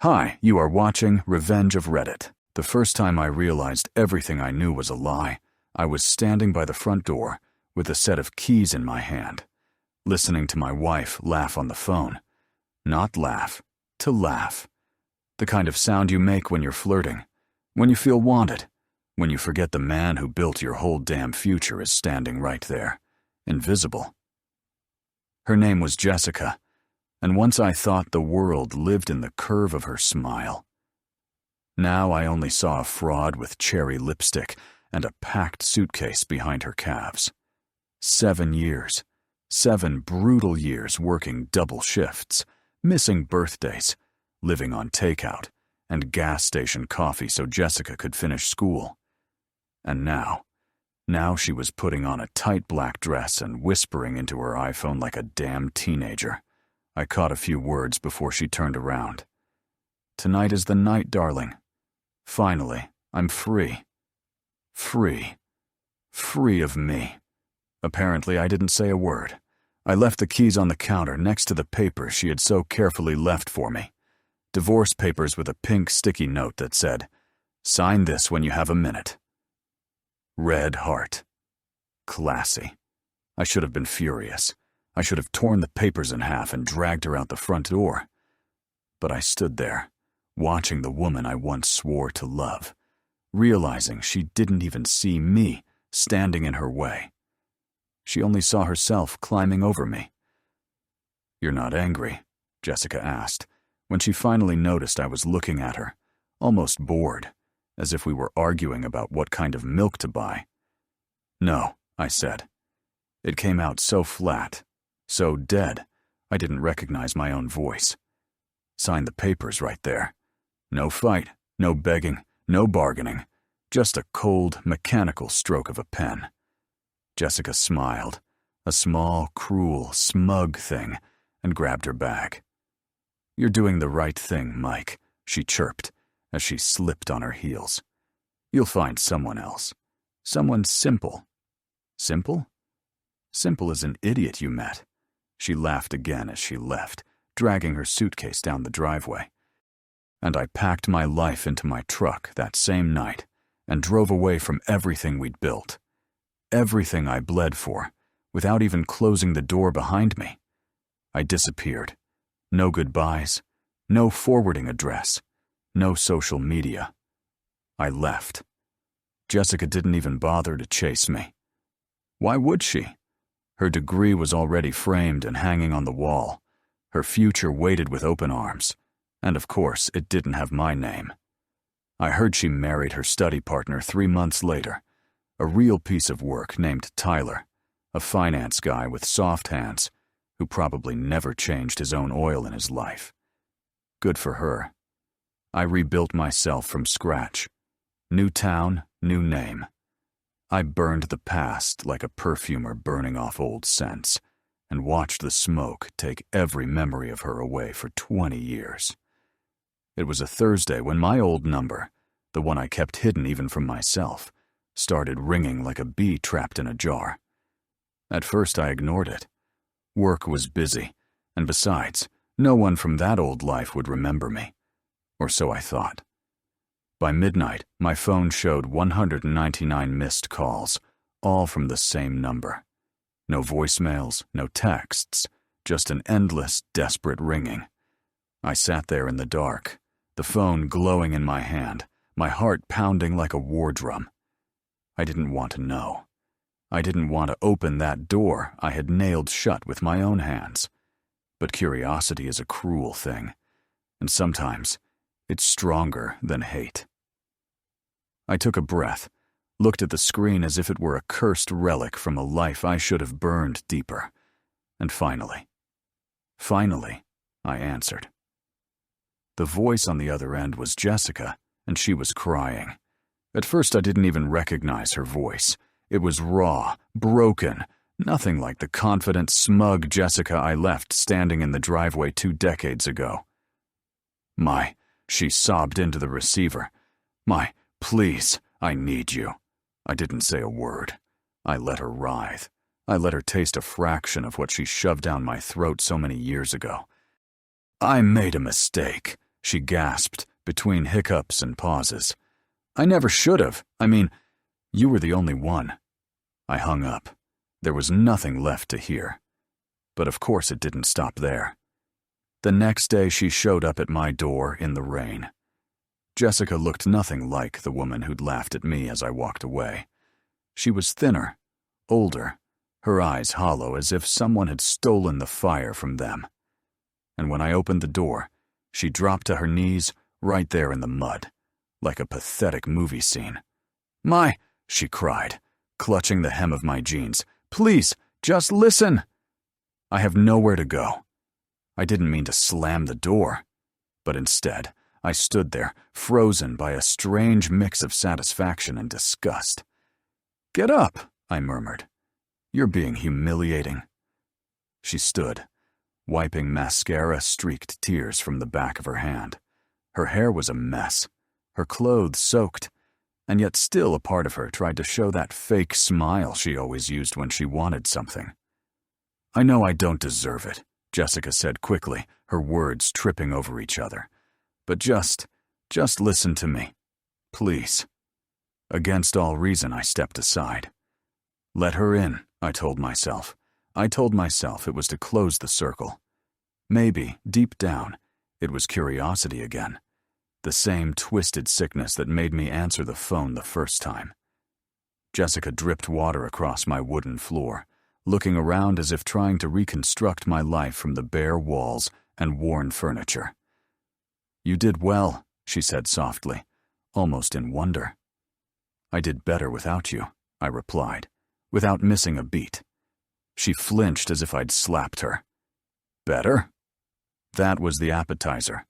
Hi, you are watching Revenge of Reddit. The first time I realized everything I knew was a lie, I was standing by the front door with a set of keys in my hand, listening to my wife laugh on the phone. Not laugh, to laugh. The kind of sound you make when you're flirting, when you feel wanted, when you forget the man who built your whole damn future is standing right there, invisible. Her name was Jessica, and once I thought the world lived in the curve of her smile. Now I only saw a fraud with cherry lipstick and a packed suitcase behind her calves. 7 years. 7 brutal years working double shifts, missing birthdays, living on takeout, and gas station coffee so Jessica could finish school. And now she was putting on a tight black dress and whispering into her iPhone like a damn teenager. I caught a few words before she turned around. Tonight is the night, darling. Finally, I'm free. Free. Free of me. Apparently, I didn't say a word. I left the keys on the counter next to the papers she had so carefully left for me. Divorce papers with a pink sticky note that said, "Sign this when you have a minute." Red heart. Classy. I should have been furious. I should have torn the papers in half and dragged her out the front door. But I stood there, watching the woman I once swore to love, realizing she didn't even see me standing in her way. She only saw herself climbing over me. "You're not angry?" Jessica asked, when she finally noticed I was looking at her, almost bored, as if we were arguing about what kind of milk to buy. "No," I said. It came out so flat, so dead, I didn't recognize my own voice. Sign the papers right there. No fight, no begging, no bargaining, just a cold, mechanical stroke of a pen. Jessica smiled, a small, cruel, smug thing, and grabbed her bag. "You're doing the right thing, Mike," she chirped as she slipped on her heels. "You'll find someone else. Someone simple." "Simple? Simple as an idiot you met." She laughed again as she left, dragging her suitcase down the driveway. And I packed my life into my truck that same night and drove away from everything we'd built. Everything I bled for, without even closing the door behind me. I disappeared. No goodbyes, no forwarding address, no social media. I left. Jessica didn't even bother to chase me. Why would she? Her degree was already framed and hanging on the wall. Her future waited with open arms. And of course, it didn't have my name. I heard she married her study partner 3 months later, a real piece of work named Tyler, a finance guy with soft hands who probably never changed his own oil in his life. Good for her. I rebuilt myself from scratch. New town, new name. I burned the past like a perfumer burning off old scents, and watched the smoke take every memory of her away for 20 years. It was a Thursday when my old number, the one I kept hidden even from myself, started ringing like a bee trapped in a jar. At first I ignored it. Work was busy, and besides, no one from that old life would remember me. Or so I thought. By midnight, my phone showed 199 missed calls, all from the same number. No voicemails, no texts, just an endless, desperate ringing. I sat there in the dark, the phone glowing in my hand, my heart pounding like a war drum. I didn't want to know. I didn't want to open that door I had nailed shut with my own hands. But curiosity is a cruel thing, and sometimes it's stronger than hate. I took a breath, looked at the screen as if it were a cursed relic from a life I should have burned deeper, and finally, I answered. The voice on the other end was Jessica, and she was crying. At first I didn't even recognize her voice. It was raw, broken, nothing like the confident, smug Jessica I left standing in the driveway 2 decades ago. She sobbed into the receiver. Please, I need you." I didn't say a word. I let her writhe. I let her taste a fraction of what she shoved down my throat so many years ago. "I made a mistake," she gasped, between hiccups and pauses. I never should have. I mean, you were the only one. I hung up. There was nothing left to hear. But of course it didn't stop there. The next day she showed up at my door in the rain. Jessica looked nothing like the woman who'd laughed at me as I walked away. She was thinner, older, her eyes hollow as if someone had stolen the fire from them. And when I opened the door, she dropped to her knees right there in the mud, like a pathetic movie scene. "My," she cried, clutching the hem of my jeans, "please, just listen." I have nowhere to go. I didn't mean to slam the door, but instead, I stood there, frozen by a strange mix of satisfaction and disgust. "Get up," I murmured. "You're being humiliating." She stood, wiping mascara-streaked tears from the back of her hand. Her hair was a mess, her clothes soaked, and yet still a part of her tried to show that fake smile she always used when she wanted something. "I know I don't deserve it," Jessica said quickly, her words tripping over each other. "But just listen to me. Please." Against all reason, I stepped aside. Let her in, I told myself. I told myself it was to close the circle. Maybe, deep down, it was curiosity again. The same twisted sickness that made me answer the phone the first time. Jessica dripped water across my wooden floor, looking around as if trying to reconstruct my life from the bare walls and worn furniture. "You did well," she said softly, almost in wonder. "I did better without you," I replied, without missing a beat. She flinched as if I'd slapped her. "Better?" That was the appetizer.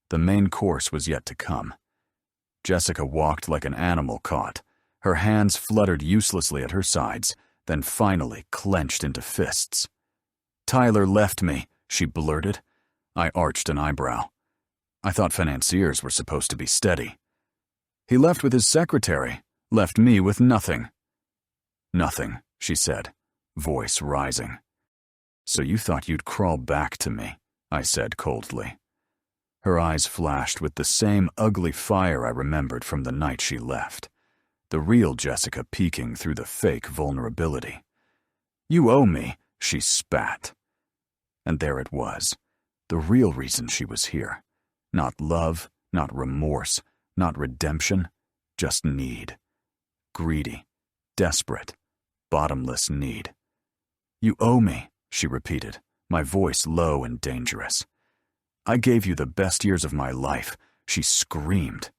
The main course was yet to come. Jessica walked like an animal caught. Her hands fluttered uselessly at her sides, then finally clenched into fists. "Tyler left me," she blurted. I arched an eyebrow. I thought financiers were supposed to be steady. "He left with his secretary, left me with nothing." "Nothing," she said, voice rising. "So you thought you'd crawl back to me," I said coldly. Her eyes flashed with the same ugly fire I remembered from the night she left. The real Jessica peeking through the fake vulnerability. "You owe me," she spat. And there it was, the real reason she was here. Not love, not remorse, not redemption, just need. Greedy, desperate, bottomless need. "You owe me," she repeated, my voice low and dangerous. "I gave you the best years of my life," she screamed.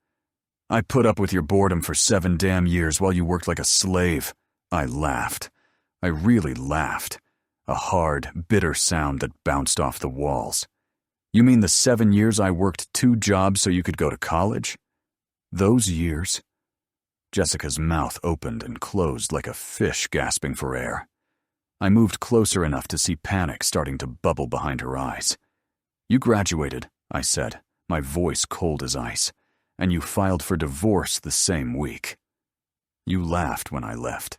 "I put up with your boredom for 7 damn years while you worked like a slave." I laughed. I really laughed. A hard, bitter sound that bounced off the walls. "You mean the 7 years I worked 2 jobs so you could go to college? Those years?" Jessica's mouth opened and closed like a fish gasping for air. I moved closer enough to see panic starting to bubble behind her eyes. "You graduated," I said, my voice cold as ice, "and you filed for divorce the same week. You laughed when I left.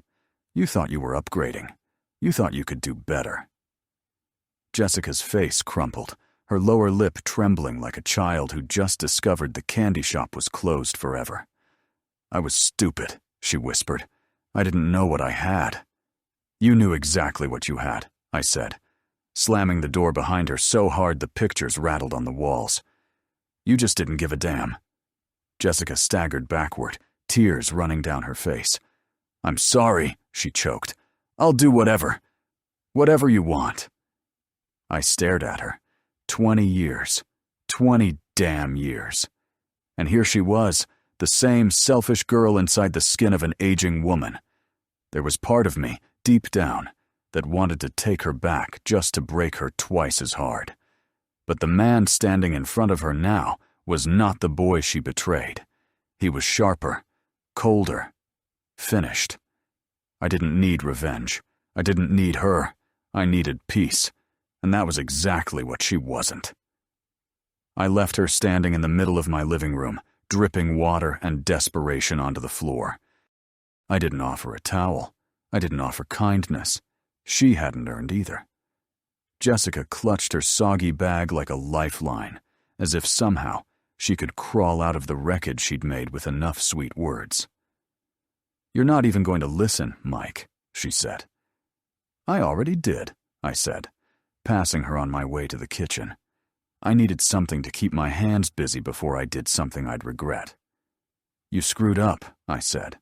You thought you were upgrading. You thought you could do better." Jessica's face crumpled, her lower lip trembling like a child who just discovered the candy shop was closed forever. "I was stupid," she whispered. "I didn't know what I had." "You knew exactly what you had," I said, slamming the door behind her so hard the pictures rattled on the walls. "You just didn't give a damn." Jessica staggered backward, tears running down her face. "I'm sorry," she choked. "I'll do whatever you want." I stared at her. 20 years. 20 damn years. And here she was, the same selfish girl inside the skin of an aging woman. There was part of me, deep down, that wanted to take her back just to break her twice as hard. But the man standing in front of her now was not the boy she betrayed. He was sharper, colder, finished. I didn't need revenge. I didn't need her. I needed peace. And that was exactly what she wasn't. I left her standing in the middle of my living room, dripping water and desperation onto the floor. I didn't offer a towel. I didn't offer kindness. She hadn't earned either. Jessica clutched her soggy bag like a lifeline, as if somehow, She could crawl out of the wreckage she'd made with enough sweet words. "You're not even going to listen, Mike," she said. "I already did," I said, passing her on my way to the kitchen. I needed something to keep my hands busy before I did something I'd regret. "You screwed up," I said.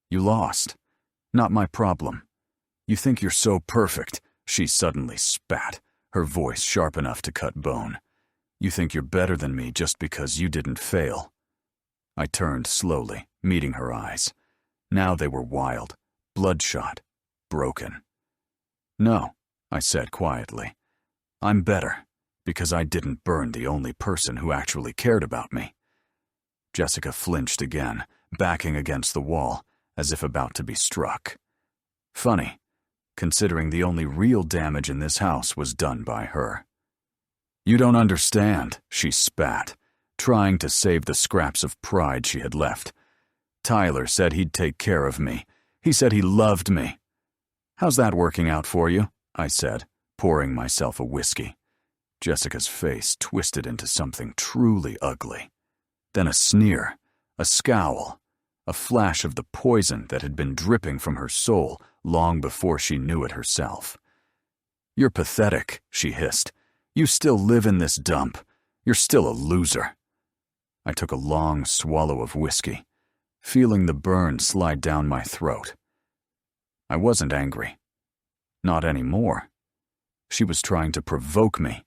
"You lost. Not my problem. You think you're so perfect," she suddenly spat, her voice sharp enough to cut bone. "You think you're better than me just because you didn't fail." I turned slowly, meeting her eyes. Now they were wild, bloodshot, broken. "No," I said quietly. "I'm better, because I didn't burn the only person who actually cared about me." Jessica flinched again, backing against the wall, as if about to be struck. Funny, considering the only real damage in this house was done by her. "You don't understand," she spat, trying to save the scraps of pride she had left. "Tyler said he'd take care of me. He said he loved me." "How's that working out for you?" I said, pouring myself a whiskey. Jessica's face twisted into something truly ugly. Then a sneer, a scowl, a flash of the poison that had been dripping from her soul long before she knew it herself. "You're pathetic," she hissed. "You still live in this dump. You're still a loser." I took a long swallow of whiskey, feeling the burn slide down my throat. I wasn't angry. Not anymore. She was trying to provoke me,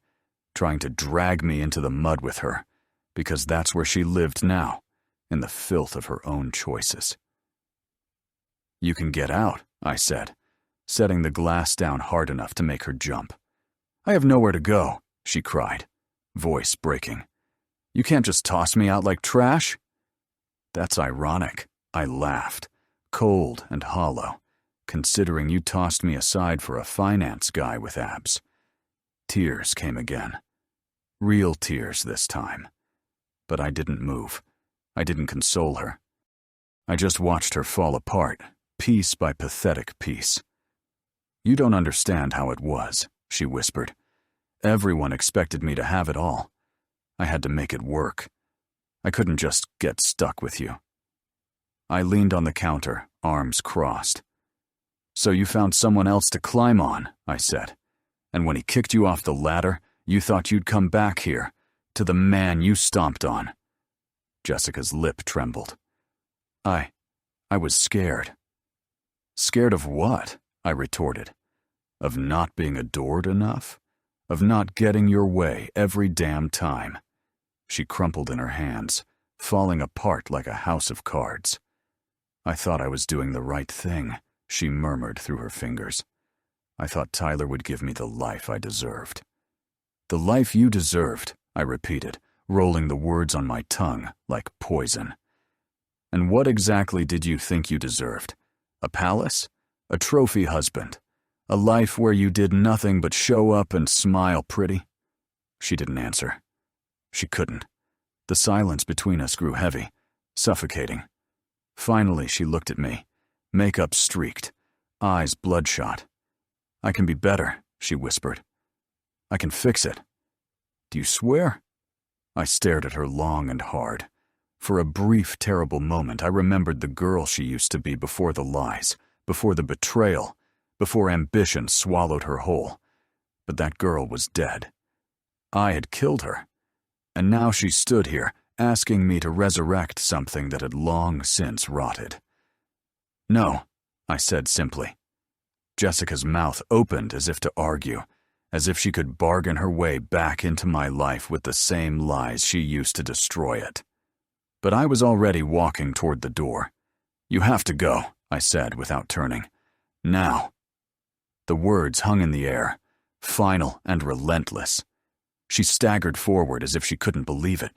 trying to drag me into the mud with her, because that's where she lived now, in the filth of her own choices. "You can get out," I said, setting the glass down hard enough to make her jump. "I have nowhere to go," she cried, voice breaking. "You can't just toss me out like trash." "That's ironic," I laughed, cold and hollow, considering you tossed me aside for a finance guy with abs. Tears came again. Real tears this time. But I didn't move. I didn't console her. I just watched her fall apart, piece by pathetic piece. "You don't understand how it was," she whispered. "Everyone expected me to have it all. I had to make it work. I couldn't just get stuck with you." I leaned on the counter, arms crossed. "So you found someone else to climb on," I said. "And when he kicked you off the ladder, you thought you'd come back here, to the man you stomped on." Jessica's lip trembled. I was scared." "Scared of what?" I retorted. "Of not being adored enough? Of not getting your way every damn time?" She crumpled in her hands, falling apart like a house of cards. "I thought I was doing the right thing," she murmured through her fingers. "I thought Tyler would give me the life I deserved." "The life you deserved," I repeated, rolling the words on my tongue like poison. "And what exactly did you think you deserved? A palace? A trophy husband? A life where you did nothing but show up and smile pretty?" She didn't answer. She couldn't. The silence between us grew heavy, suffocating. Finally, she looked at me, makeup streaked, eyes bloodshot. "I can be better," she whispered. "I can fix it." "Do you swear?" I stared at her long and hard. For a brief, terrible moment, I remembered the girl she used to be before the lies, before the betrayal, before ambition swallowed her whole. But that girl was dead. I had killed her. And now she stood here, asking me to resurrect something that had long since rotted. "No," I said simply. Jessica's mouth opened as if to argue, as if she could bargain her way back into my life with the same lies she used to destroy it. But I was already walking toward the door. "You have to go," I said without turning. "Now." The words hung in the air, final and relentless. She staggered forward as if she couldn't believe it,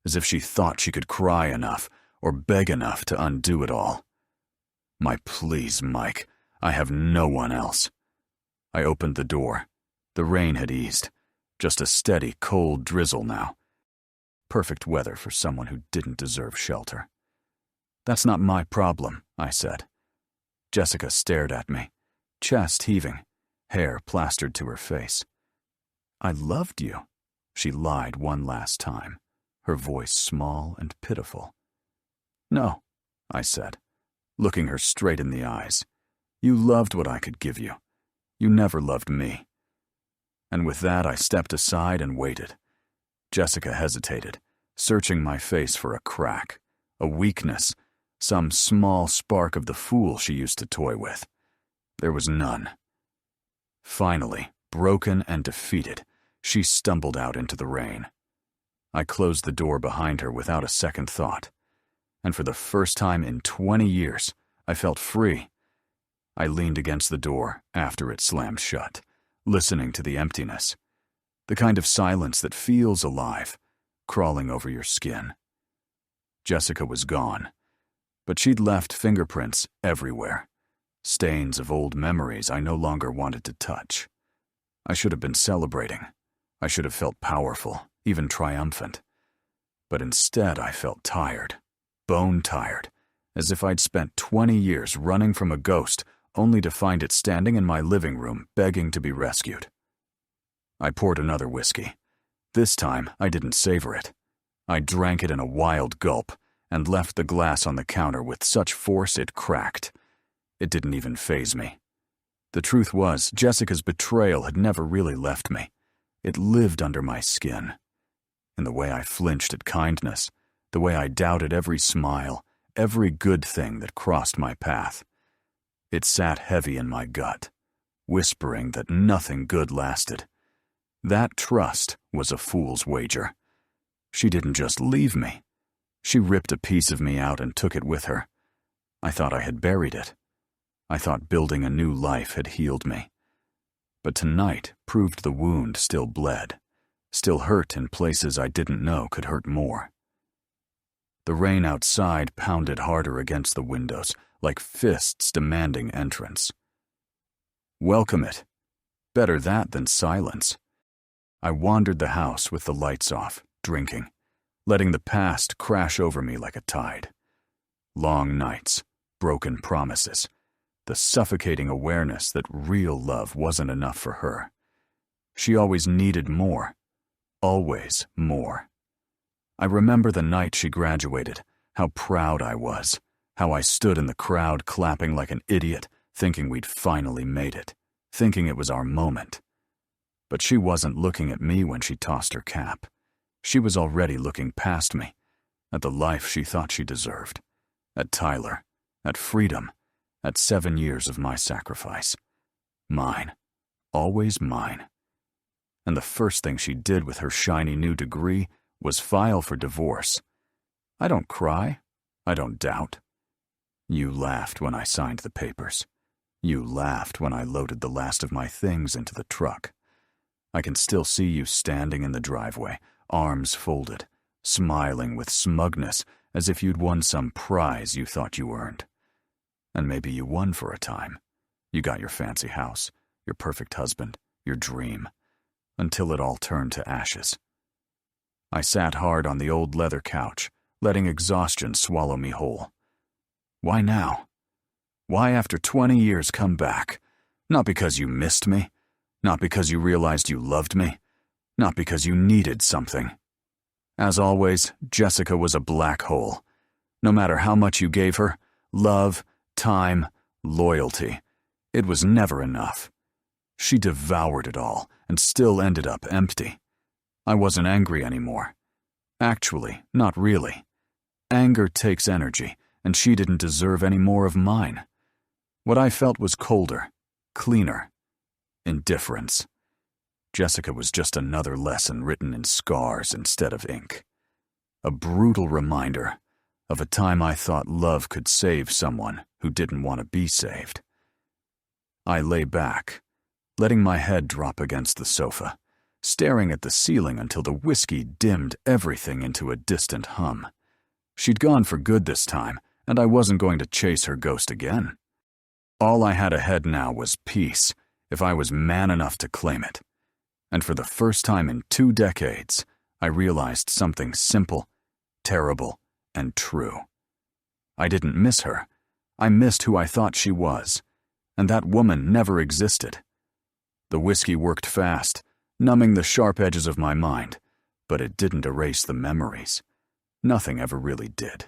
as if she thought she could cry enough or beg enough to undo it all. "My please, Mike, I have no one else." I opened the door. The rain had eased, just a steady, cold drizzle now. Perfect weather for someone who didn't deserve shelter. "That's not my problem," I said. Jessica stared at me, chest heaving, hair plastered to her face. "I loved you," she lied one last time. her voice small and pitiful. "No," I said, looking her straight in the eyes. "You loved what I could give you. You never loved me." And with that, I stepped aside and waited. Jessica hesitated, searching my face for a crack, a weakness, some small spark of the fool she used to toy with. There was none. Finally, broken and defeated, she stumbled out into the rain. I closed the door behind her without a second thought, and for the first time in 20 years, I felt free. I leaned against the door after it slammed shut, listening to the emptiness, the kind of silence that feels alive, crawling over your skin. Jessica was gone, but she'd left fingerprints everywhere, stains of old memories I no longer wanted to touch. I should have been celebrating. I should have felt powerful, even triumphant. But instead I felt tired, bone tired, as if I'd spent 20 years running from a ghost only to find it standing in my living room begging to be rescued. I poured another whiskey. This time I didn't savor it. I drank it in a wild gulp and left the glass on the counter with such force it cracked. It didn't even faze me. The truth was, Jessica's betrayal had never really left me. It lived under my skin. In the way I flinched at kindness, the way I doubted every smile, every good thing that crossed my path. It sat heavy in my gut, whispering that nothing good lasted. That trust was a fool's wager. She didn't just leave me. She ripped a piece of me out and took it with her. I thought I had buried it. I thought building a new life had healed me. But tonight proved the wound still bled, still hurt in places I didn't know could hurt more. The rain outside pounded harder against the windows, like fists demanding entrance. Welcome it. Better that than silence. I wandered the house with the lights off, drinking, letting the past crash over me like a tide. Long nights, broken promises, the suffocating awareness that real love wasn't enough for her. She always needed more, always more. I remember the night she graduated, how proud I was, how I stood in the crowd clapping like an idiot, thinking we'd finally made it, thinking it was our moment. But she wasn't looking at me when she tossed her cap. She was already looking past me, at the life she thought she deserved, at Tyler, at freedom, at 7 years of my sacrifice. Mine, always mine. And the first thing she did with her shiny new degree was file for divorce. I don't cry. I don't doubt. You laughed when I signed the papers. You laughed when I loaded the last of my things into the truck. I can still see you standing in the driveway, arms folded, smiling with smugness as if you'd won some prize you thought you earned. And maybe you won for a time. You got your fancy house, your perfect husband, your dream, until it all turned to ashes. I sat hard on the old leather couch, letting exhaustion swallow me whole. Why now? Why after 20 years come back? Not because you missed me, not because you realized you loved me, not because you needed something. As always, Jessica was a black hole. No matter how much you gave her, love, time, loyalty, it was never enough. She devoured it all and still ended up empty. I wasn't angry anymore. Actually, not really. Anger takes energy, and she didn't deserve any more of mine. What I felt was colder, cleaner, indifference. Jessica was just another lesson written in scars instead of ink. A brutal reminder of a time I thought love could save someone who didn't want to be saved. I lay back, letting my head drop against the sofa, staring at the ceiling until the whiskey dimmed everything into a distant hum. She'd gone for good this time, and I wasn't going to chase her ghost again. All I had ahead now was peace, if I was man enough to claim it. And for the first time in 2 decades, I realized something simple, terrible, and true. I didn't miss her. I missed who I thought she was, and that woman never existed. The whiskey worked fast, numbing the sharp edges of my mind, but it didn't erase the memories. Nothing ever really did.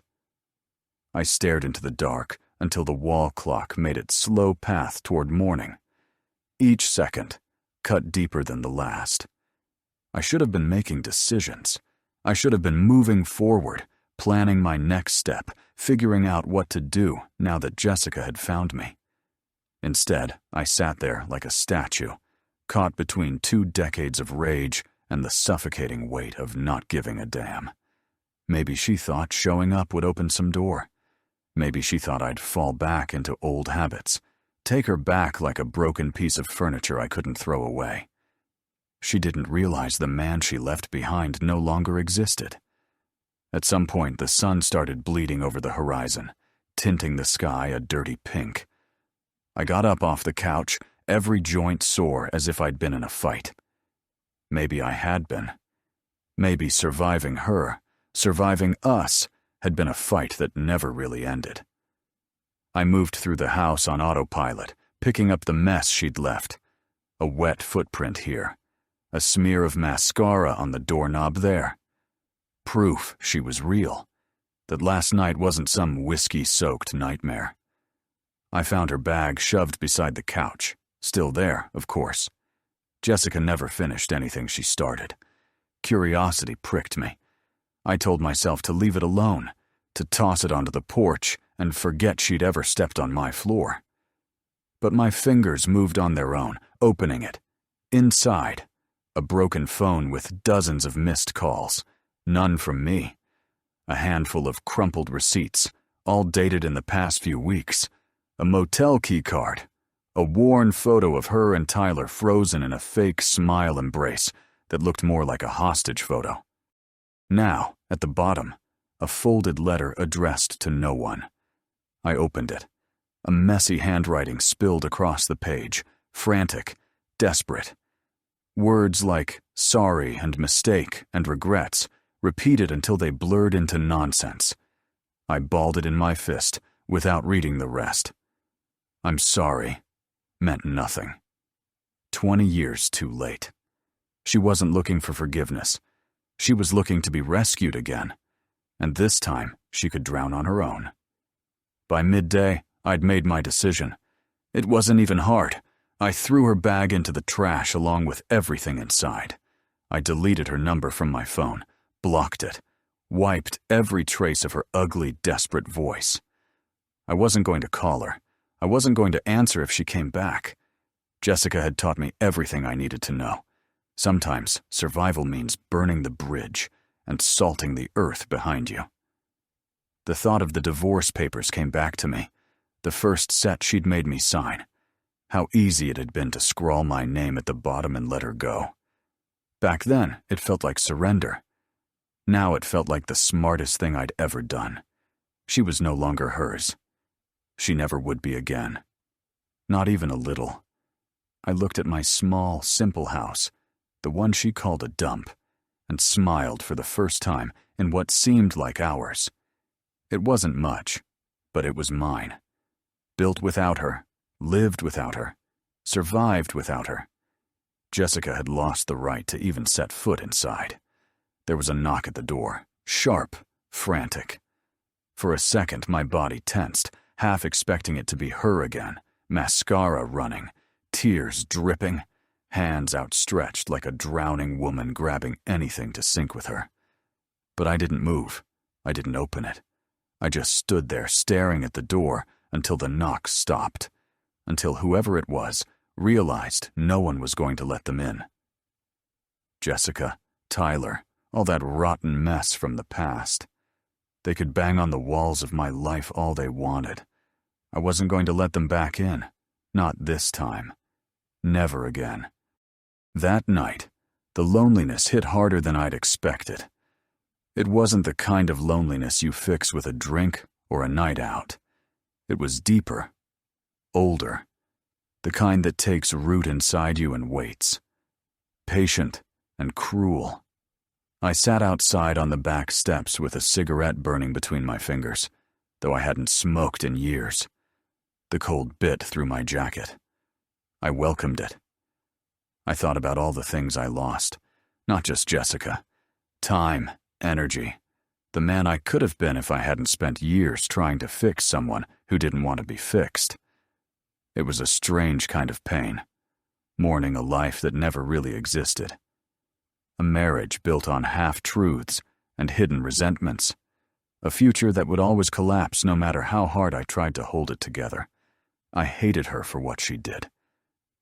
I stared into the dark until the wall clock made its slow path toward morning. Each second cut deeper than the last. I should have been making decisions. I should have been moving forward, planning my next step, figuring out what to do now that Jessica had found me. Instead, I sat there like a statue, caught between 2 decades of rage and the suffocating weight of not giving a damn. Maybe she thought showing up would open some door. Maybe she thought I'd fall back into old habits, take her back like a broken piece of furniture I couldn't throw away. She didn't realize the man she left behind no longer existed. At some point, the sun started bleeding over the horizon, tinting the sky a dirty pink. I got up off the couch, every joint sore as if I'd been in a fight. Maybe I had been. Maybe surviving her, surviving us, had been a fight that never really ended. I moved through the house on autopilot, picking up the mess she'd left. A wet footprint here. A smear of mascara on the doorknob there. Proof she was real. That last night wasn't some whiskey-soaked nightmare. I found her bag shoved beside the couch. Still there, of course. Jessica never finished anything she started. Curiosity pricked me. I told myself to leave it alone, to toss it onto the porch and forget she'd ever stepped on my floor. But my fingers moved on their own, opening it. Inside, a broken phone with dozens of missed calls, none from me. A handful of crumpled receipts, all dated in the past few weeks. A motel key card. A worn photo of her and Tyler frozen in a fake smile embrace that looked more like a hostage photo. Now, at the bottom, a folded letter addressed to no one. I opened it. A messy handwriting spilled across the page, frantic, desperate. Words like sorry and mistake and regrets, repeated until they blurred into nonsense. I balled it in my fist, without reading the rest. I'm sorry meant nothing. 20 years too late. She wasn't looking for forgiveness. She was looking to be rescued again. And this time, she could drown on her own. By midday, I'd made my decision. It wasn't even hard. I threw her bag into the trash along with everything inside. I deleted her number from my phone, blocked it, wiped every trace of her ugly, desperate voice. I wasn't going to call her. I wasn't going to answer if she came back. Jessica had taught me everything I needed to know. Sometimes survival means burning the bridge and salting the earth behind you. The thought of the divorce papers came back to me, the first set she'd made me sign. How easy it had been to scrawl my name at the bottom and let her go. Back then, it felt like surrender. Now it felt like the smartest thing I'd ever done. She was no longer hers. She never would be again. Not even a little. I looked at my small, simple house, the one she called a dump, and smiled for the first time in what seemed like hours. It wasn't much, but it was mine. Built without her, lived without her, survived without her. Jessica had lost the right to even set foot inside. There was a knock at the door, sharp, frantic. For a second, my body tensed, half expecting it to be her again, mascara running, tears dripping, hands outstretched like a drowning woman grabbing anything to sink with her. But I didn't move. I didn't open it. I just stood there staring at the door until the knock stopped, until whoever it was realized no one was going to let them in. Jessica, Tyler, all that rotten mess from the past. They could bang on the walls of my life all they wanted. I wasn't going to let them back in. Not this time. Never again. That night, the loneliness hit harder than I'd expected. It wasn't the kind of loneliness you fix with a drink or a night out. It was deeper, older, the kind that takes root inside you and waits. Patient and cruel. I sat outside on the back steps with a cigarette burning between my fingers, though I hadn't smoked in years. The cold bit through my jacket. I welcomed it. I thought about all the things I lost, not just Jessica, Time, energy. The man I could have been if I hadn't spent years trying to fix someone who didn't want to be fixed. It was a strange kind of pain, mourning a life that never really existed. A marriage built on half-truths and hidden resentments. A future that would always collapse no matter how hard I tried to hold it together. I hated her for what she did.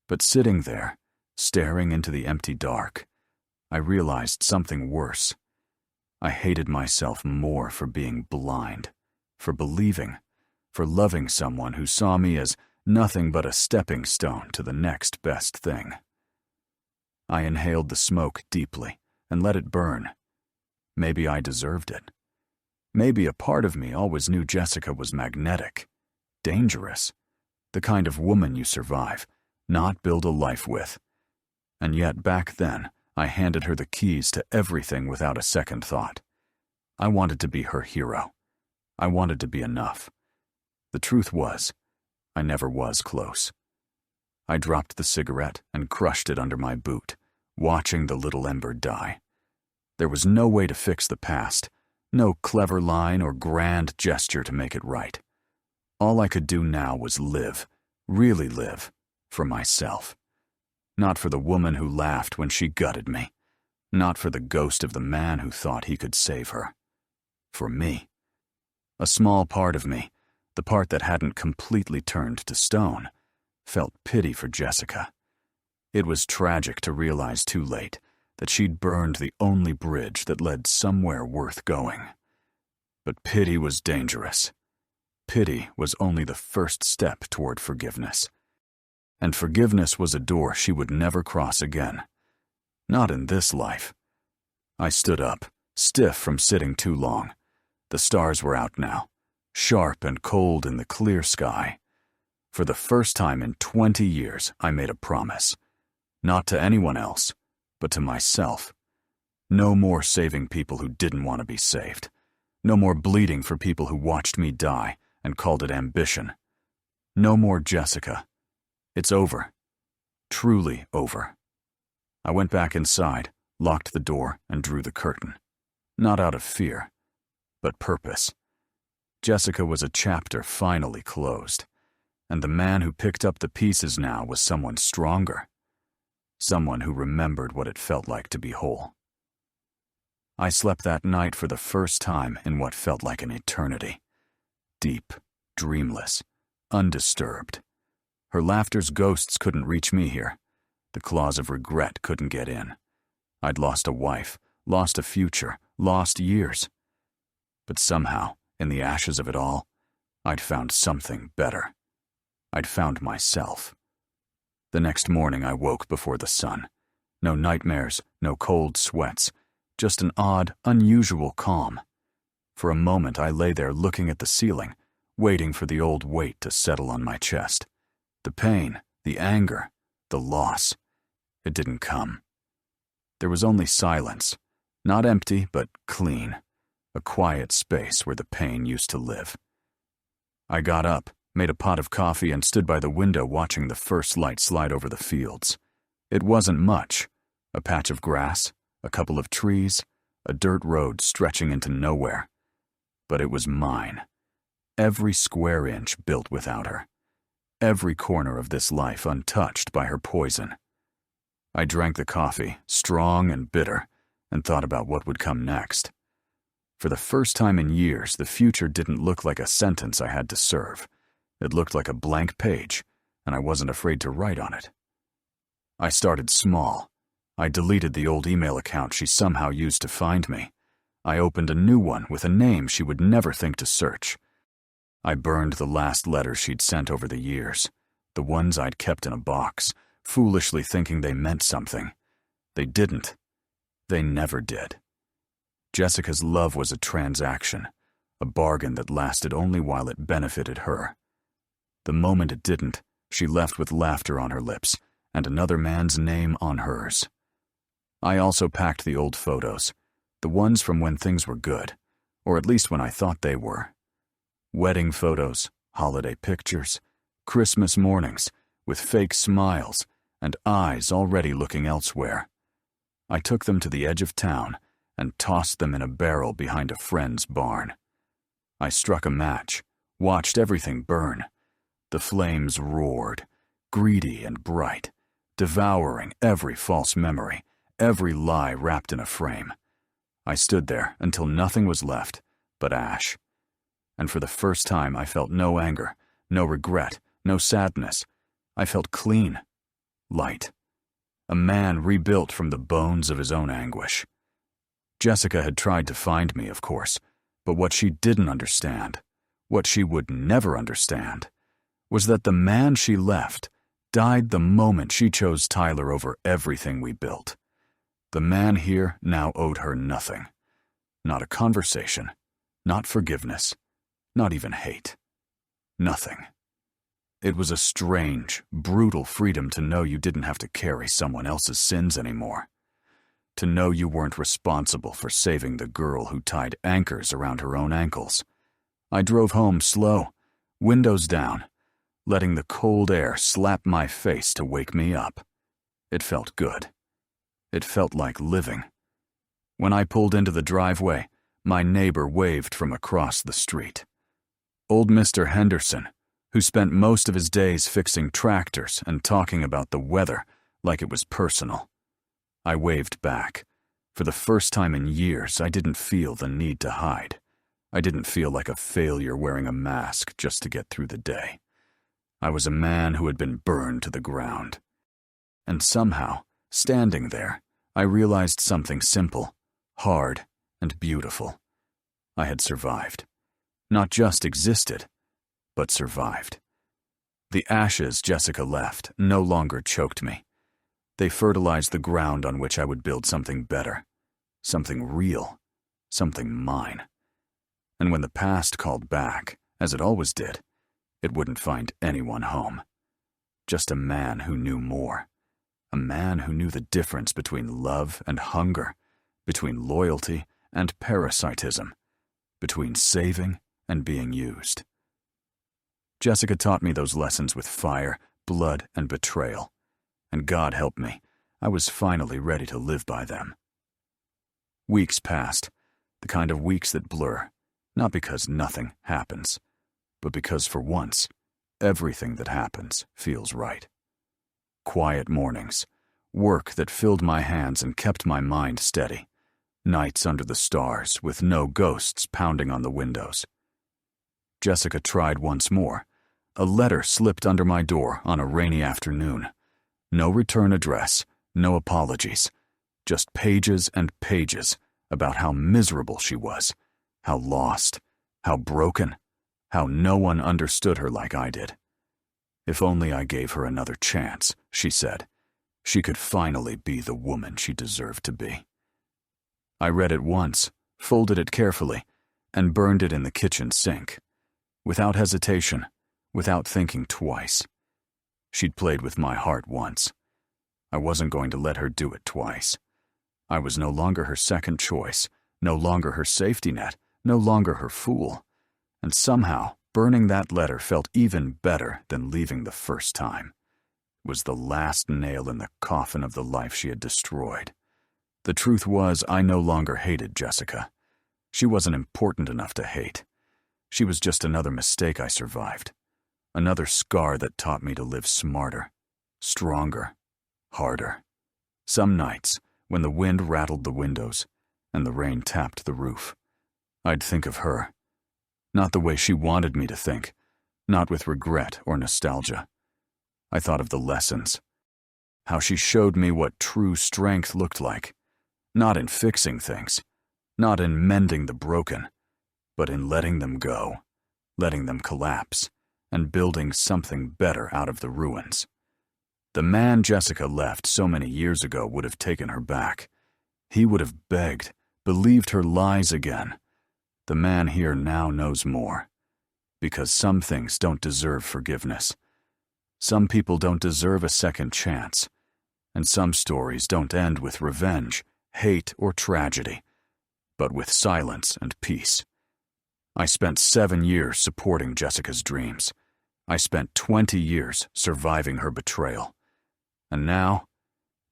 But sitting there, staring into the empty dark, I realized something worse. I hated myself more for being blind, for believing, for loving someone who saw me as nothing but a stepping stone to the next best thing. I inhaled the smoke deeply and let it burn. Maybe I deserved it. Maybe a part of me always knew Jessica was magnetic, dangerous, the kind of woman you survive, not build a life with. And yet back then, I handed her the keys to everything without a second thought. I wanted to be her hero. I wanted to be enough. The truth was, I never was close. I dropped the cigarette and crushed it under my boot, watching the little ember die. There was no way to fix the past, no clever line or grand gesture to make it right. All I could do now was live, really live, for myself. Not for the woman who laughed when she gutted me. Not for the ghost of the man who thought he could save her. For me. A small part of me, the part that hadn't completely turned to stone, felt pity for Jessica. It was tragic to realize too late that she'd burned the only bridge that led somewhere worth going. But pity was dangerous. Pity was only the first step toward forgiveness. And forgiveness was a door she would never cross again. Not in this life. I stood up, stiff from sitting too long. The stars were out now, sharp and cold in the clear sky. For the first time in 20 years, I made a promise. Not to anyone else, but to myself. No more saving people who didn't want to be saved. No more bleeding for people who watched me die and called it ambition. No more Jessica. It's over. Truly over. I went back inside, locked the door, and drew the curtain. Not out of fear, but purpose. Jessica was a chapter finally closed, and the man who picked up the pieces now was someone stronger. Someone who remembered what it felt like to be whole. I slept that night for the first time in what felt like an eternity. Deep, dreamless, undisturbed. Her laughter's ghosts couldn't reach me here. The claws of regret couldn't get in. I'd lost a wife, lost a future, lost years. But somehow, in the ashes of it all, I'd found something better. I'd found myself. The next morning I woke before the sun. No nightmares, no cold sweats, just an odd, unusual calm. For a moment I lay there looking at the ceiling, waiting for the old weight to settle on my chest. The pain, the anger, the loss. It didn't come. There was only silence, not empty but clean, a quiet space where the pain used to live. I got up, made a pot of coffee, and stood by the window watching the first light slide over the fields. It wasn't much. A patch of grass, a couple of trees, a dirt road stretching into nowhere. But it was mine. Every square inch built without her. Every corner of this life untouched by her poison. I drank the coffee, strong and bitter, and thought about what would come next. For the first time in years, the future didn't look like a sentence I had to serve. It looked like a blank page, and I wasn't afraid to write on it. I started small. I deleted the old email account she somehow used to find me. I opened a new one with a name she would never think to search. I burned the last letters she'd sent over the years, the ones I'd kept in a box, foolishly thinking they meant something. They didn't. They never did. Jessica's love was a transaction, a bargain that lasted only while it benefited her. The moment it didn't, she left with laughter on her lips and another man's name on hers. I also packed the old photos, the ones from when things were good, or at least when I thought they were. Wedding photos, holiday pictures, Christmas mornings with fake smiles and eyes already looking elsewhere. I took them to the edge of town and tossed them in a barrel behind a friend's barn. I struck a match, watched everything burn. The flames roared, greedy and bright, devouring every false memory, every lie wrapped in a frame. I stood there until nothing was left but ash. And for the first time I felt no anger, no regret, no sadness. I felt clean, light. A man rebuilt from the bones of his own anguish. Jessica had tried to find me, of course, but what she didn't understand, what she would never understand, was that the man she left died the moment she chose Tyler over everything we built. The man here now owed her nothing. Not a conversation, not forgiveness, not even hate. Nothing. It was a strange, brutal freedom to know you didn't have to carry someone else's sins anymore. To know you weren't responsible for saving the girl who tied anchors around her own ankles. I drove home slow, windows down, letting the cold air slap my face to wake me up. It felt good. It felt like living. When I pulled into the driveway, my neighbor waved from across the street. Old Mr. Henderson, who spent most of his days fixing tractors and talking about the weather like it was personal. I waved back. For the first time in years, I didn't feel the need to hide. I didn't feel like a failure wearing a mask just to get through the day. I was a man who had been burned to the ground. And somehow, standing there, I realized something simple, hard, and beautiful. I had survived. Not just existed, but survived. The ashes Jessica left no longer choked me. They fertilized the ground on which I would build something better, something real, something mine. And when the past called back, as it always did, it wouldn't find anyone home. Just a man who knew more. A man who knew the difference between love and hunger, between loyalty and parasitism, between saving and being used. Jessica taught me those lessons with fire, blood, and betrayal. And God help me, I was finally ready to live by them. Weeks passed, the kind of weeks that blur, not because nothing happens, but because for once, everything that happens feels right. Quiet mornings, work that filled my hands and kept my mind steady, nights under the stars with no ghosts pounding on the windows. Jessica tried once more. A letter slipped under my door on a rainy afternoon. No return address, no apologies, just pages and pages about how miserable she was, how lost, how broken, how no one understood her like I did. If only I gave her another chance, she said. She could finally be the woman she deserved to be. I read it once, folded it carefully, and burned it in the kitchen sink. Without hesitation, without thinking twice. She'd played with my heart once. I wasn't going to let her do it twice. I was no longer her second choice, no longer her safety net, no longer her fool. And somehow, burning that letter felt even better than leaving the first time. It was the last nail in the coffin of the life she had destroyed. The truth was, I no longer hated Jessica. She wasn't important enough to hate. She was just another mistake I survived. Another scar that taught me to live smarter, stronger, harder. Some nights, when the wind rattled the windows and the rain tapped the roof, I'd think of her. Not the way she wanted me to think, not with regret or nostalgia. I thought of the lessons, how she showed me what true strength looked like, not in fixing things, not in mending the broken, but in letting them go, letting them collapse, and building something better out of the ruins. The man Jessica left so many years ago would have taken her back. He would have begged, believed her lies again. The man here now knows more. Because some things don't deserve forgiveness. Some people don't deserve a second chance. And some stories don't end with revenge, hate, or tragedy, but with silence and peace. I spent 7 years supporting Jessica's dreams. I spent 20 years surviving her betrayal. And now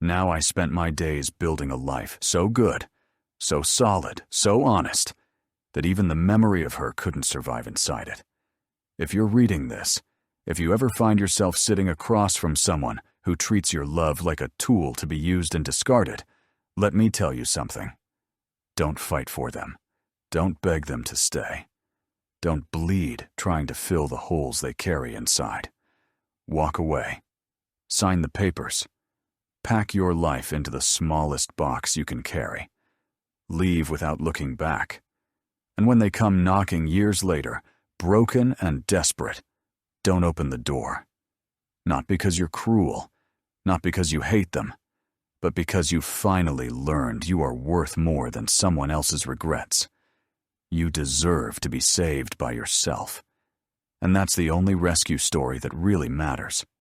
I spent my days building a life so good so solid, so honest, that even the memory of her couldn't survive inside it. If you're reading this, if you ever find yourself sitting across from someone who treats your love like a tool to be used and discarded, let me tell you something. Don't fight for them. Don't beg them to stay. Don't bleed trying to fill the holes they carry inside. Walk away. Sign the papers. Pack your life into the smallest box you can carry. Leave without looking back. And when they come knocking years later, broken and desperate, don't open the door. Not because you're cruel, not because you hate them, but because you've finally learned you are worth more than someone else's regrets. You deserve to be saved by yourself. And that's the only rescue story that really matters.